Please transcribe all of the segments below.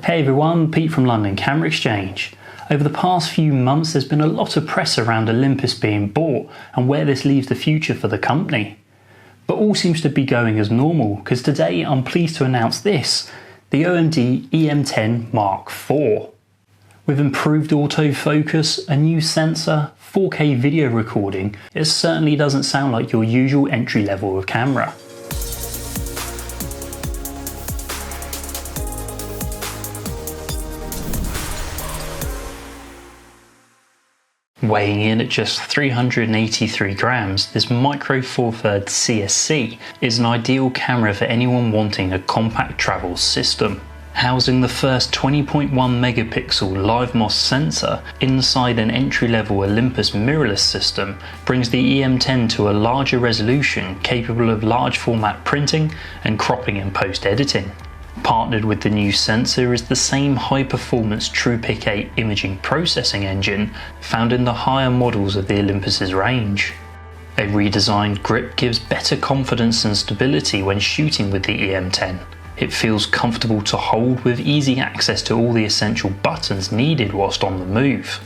Hey everyone, Pete from London Camera Exchange. Over the past few months there's been a lot of press around Olympus being bought and where this leaves the future for the company. But all seems to be going as normal, because today I'm pleased to announce this, the OMD E-M10 IV. With improved autofocus, a new sensor, 4K video recording, it certainly doesn't sound like your usual entry level of camera. Weighing in at just 383 grams, this Micro Four Thirds CSC is an ideal camera for anyone wanting a compact travel system. Housing the first 20.1 megapixel live MOS sensor inside an entry-level Olympus mirrorless system brings the E-M10 to a larger resolution capable of large format printing and cropping in post-editing. Partnered with the new sensor is the same high-performance TruePic 8 imaging processing engine found in the higher models of the Olympus's range. A redesigned grip gives better confidence and stability when shooting with the E-M10. It feels comfortable to hold with easy access to all the essential buttons needed whilst on the move.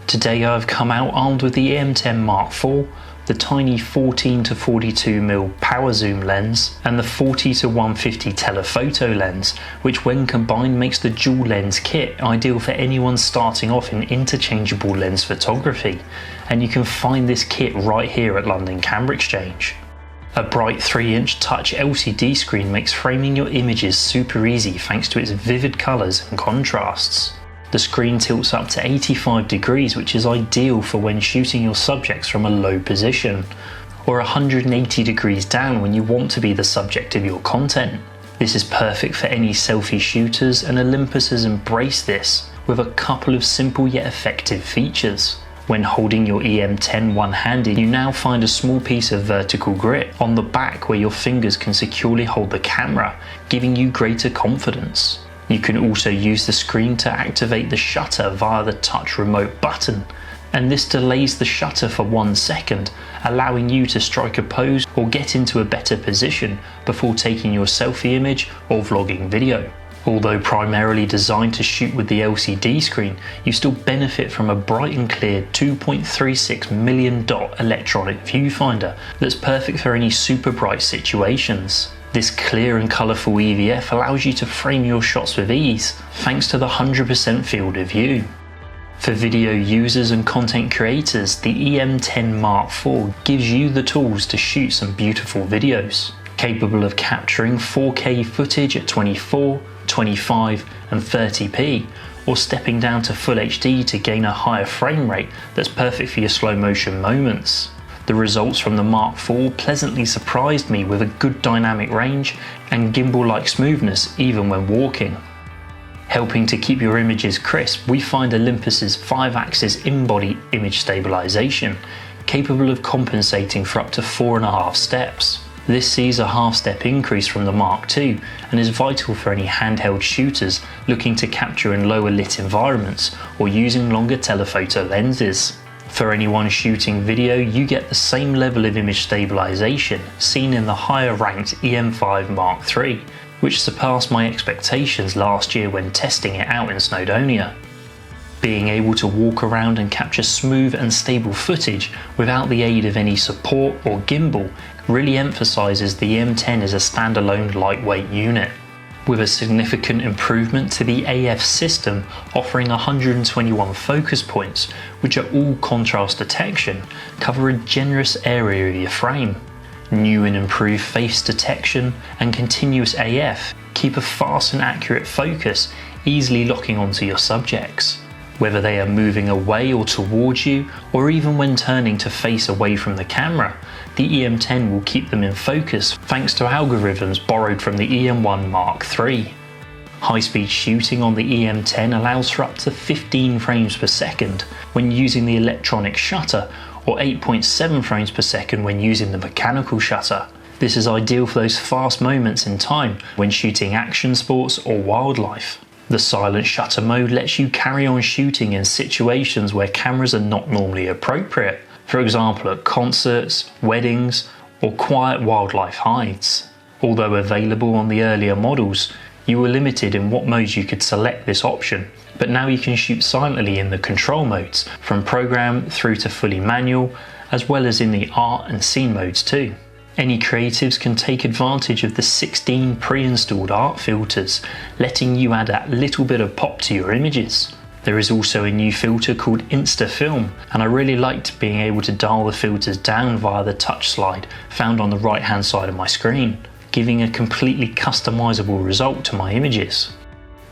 Today I've come out armed with the E-M10 IV, the tiny 14-42mm power zoom lens and the 40-150 telephoto lens, which when combined makes the dual lens kit ideal for anyone starting off in interchangeable lens photography, and you can find this kit right here at London Camera Exchange. A bright 3-inch touch LCD screen makes framing your images super easy thanks to its vivid colours and contrasts. The screen tilts up to 85 degrees, which is ideal for when shooting your subjects from a low position, or 180 degrees down when you want to be the subject of your content. This is perfect for any selfie shooters, and Olympus has embraced this with a couple of simple yet effective features. When holding your E-M10 one-handed, you now find a small piece of vertical grip on the back where your fingers can securely hold the camera, giving you greater confidence. You can also use the screen to activate the shutter via the touch remote button, and this delays the shutter for 1 second, allowing you to strike a pose or get into a better position before taking your selfie image or vlogging video. Although primarily designed to shoot with the LCD screen, you still benefit from a bright and clear 2.36 million dot electronic viewfinder that's perfect for any super bright situations. This clear and colourful EVF allows you to frame your shots with ease, thanks to the 100% field of view. For video users and content creators, the E-M10 IV gives you the tools to shoot some beautiful videos. Capable of capturing 4K footage at 24, 25 and 30p, or stepping down to Full HD to gain a higher frame rate that's perfect for your slow motion moments. The results from the Mark IV pleasantly surprised me with a good dynamic range and gimbal-like smoothness even when walking. Helping to keep your images crisp, we find Olympus's 5-axis in-body image stabilization, capable of compensating for up to 4.5 steps. This sees a half-step increase from the Mark II and is vital for any handheld shooters looking to capture in lower lit environments or using longer telephoto lenses. For anyone shooting video, you get the same level of image stabilization seen in the higher ranked E-M5 Mark III, which surpassed my expectations last year when testing it out in Snowdonia. Being able to walk around and capture smooth and stable footage without the aid of any support or gimbal really emphasises the E-M10 as a standalone lightweight unit. With a significant improvement to the AF system offering 121 focus points, which are all contrast detection, cover a generous area of your frame. New and improved face detection and continuous AF keep a fast and accurate focus, easily locking onto your subjects. Whether they are moving away or towards you, or even when turning to face away from the camera, the E-M10 will keep them in focus thanks to algorithms borrowed from the E-M1 Mark III. High-speed shooting on the E-M10 allows for up to 15 frames per second when using the electronic shutter, or 8.7 frames per second when using the mechanical shutter. This is ideal for those fast moments in time when shooting action sports or wildlife. The silent shutter mode lets you carry on shooting in situations where cameras are not normally appropriate, for example at concerts, weddings, or quiet wildlife hides. Although available on the earlier models, You were limited in what modes you could select this option, but now you can shoot silently in the control modes, from program through to fully manual, as well as in the art and scene modes too. Any creatives can take advantage of the 16 pre-installed art filters, letting you add that little bit of pop to your images. There is also a new filter called Insta Film, and I really liked being able to dial the filters down via the touch slide found on the right hand side of my screen, giving a completely customizable result to my images.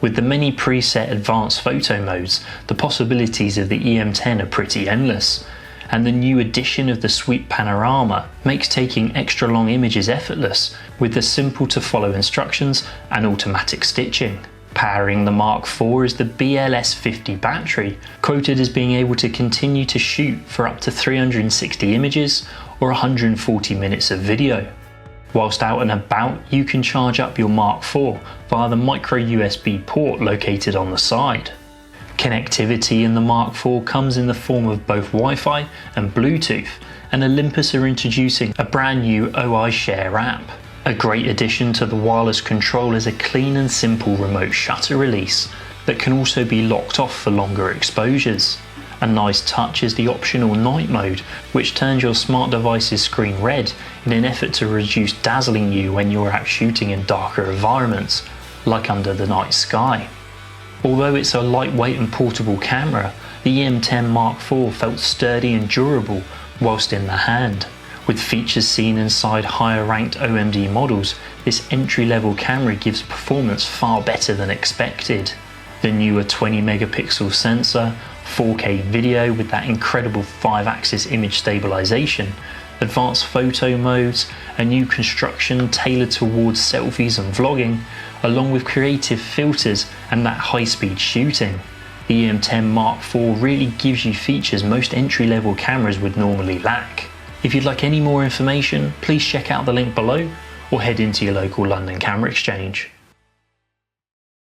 With the many preset advanced photo modes, the possibilities of the E-M10 are pretty endless, and the new addition of the sweep panorama makes taking extra long images effortless with the simple to follow instructions and automatic stitching. Powering the Mark IV is the BLS50 battery, quoted as being able to continue to shoot for up to 360 images or 140 minutes of video. Whilst out and about, you can charge up your Mark IV via the micro USB port located on the side. Connectivity in the Mark IV comes in the form of both Wi-Fi and Bluetooth, and Olympus are introducing a brand new OI Share app. A great addition to the wireless control is a clean and simple remote shutter release that can also be locked off for longer exposures. A nice touch is the optional night mode, which turns your smart device's screen red in an effort to reduce dazzling you when you're out shooting in darker environments, like under the night sky. Although it's a lightweight and portable camera, the E-M10 Mark IV felt sturdy and durable whilst in the hand. With features seen inside higher ranked OMD models, this entry-level camera gives performance far better than expected. The newer 20 megapixel sensor, 4K video with that incredible 5-axis image stabilization, advanced photo modes, a new construction tailored towards selfies and vlogging, along with creative filters and that high-speed shooting. The E-M10 Mark IV really gives you features most entry-level cameras would normally lack. If you'd like any more information, please check out the link below or head into your local London Camera Exchange.